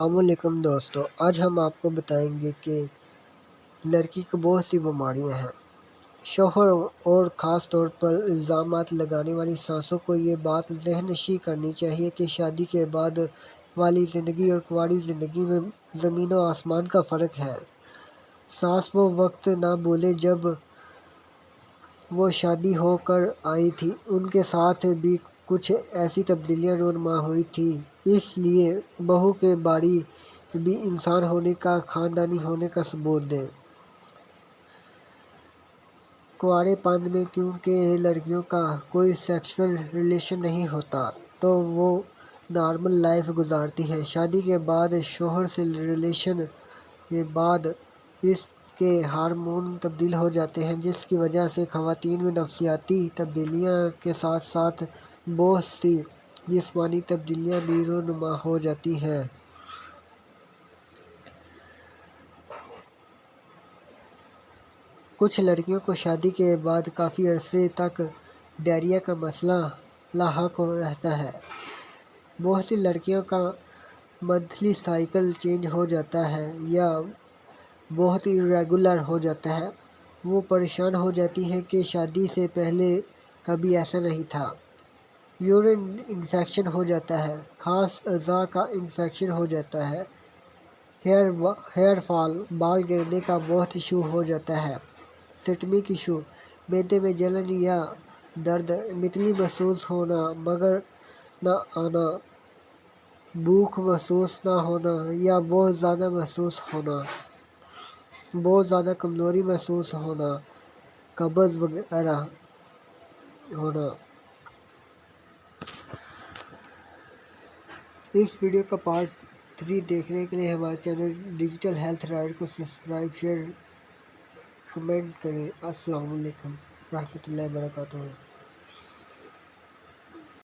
السلام علیکم دوستو، آج ہم آپ کو بتائیں گے کہ لڑکی کو بہت سی بیماریاں ہیں۔ شوہر اور خاص طور پر الزامات لگانے والی ساسوں کو یہ بات ذہن نشین کرنی چاہیے کہ شادی کے بعد والی زندگی اور کنواری زندگی میں زمین و آسمان کا فرق ہے۔ ساس وہ وقت نہ بھولے جب وہ شادی ہو کر آئی تھی، ان کے ساتھ بھی کچھ ایسی تبدیلیاں رونما ہوئی تھیں۔ اس لیے بہو کے باری بھی انسان ہونے کا، خاندانی ہونے کا ثبوت دے۔ کنوارے پن میں کیونکہ لڑکیوں کا کوئی سیکسول ریلیشن نہیں ہوتا تو وہ نارمل لائف گزارتی ہیں۔ شادی کے بعد شوہر سے ریلیشن کے بعد اس کے ہارمون تبدیل ہو جاتے ہیں، جس کی وجہ سے خواتین میں نفسیاتی تبدیلیاں کے ساتھ ساتھ بہت سی جسمانی تبدیلیاں بھی رونما ہو جاتی ہیں۔ کچھ لڑکیوں کو شادی کے بعد کافی عرصے تک ڈائریا کا مسئلہ لاحق رہتا ہے۔ بہت سی لڑکیوں کا منتھلی سائیکل چینج ہو جاتا ہے یا بہت irregular ہو جاتا ہے۔ وہ پریشان ہو جاتی ہیں کہ شادی سے پہلے کبھی ایسا نہیں تھا۔ یورین انفیکشن ہو جاتا ہے، خاص اعضاء کا انفیکشن ہو جاتا ہے، ہیئر فال، بال گرنے کا بہت ایشو ہو جاتا ہے، سٹمک ایشو، معدے میں جلن یا درد، متلی محسوس ہونا مگر نہ آنا، بھوک محسوس نہ ہونا یا بہت زیادہ محسوس ہونا، بہت زیادہ کمزوری محسوس ہونا، قبض وغیرہ ہونا۔ اس ویڈیو کا پارٹ 3 دیکھنے کے لیے ہمارے چینل ڈیجیٹل ہیلتھ رائڈ کو سبسکرائب، شیئر، کمنٹ کریں۔ السلام علیکم ورحمۃ اللہ وبرکاتہ۔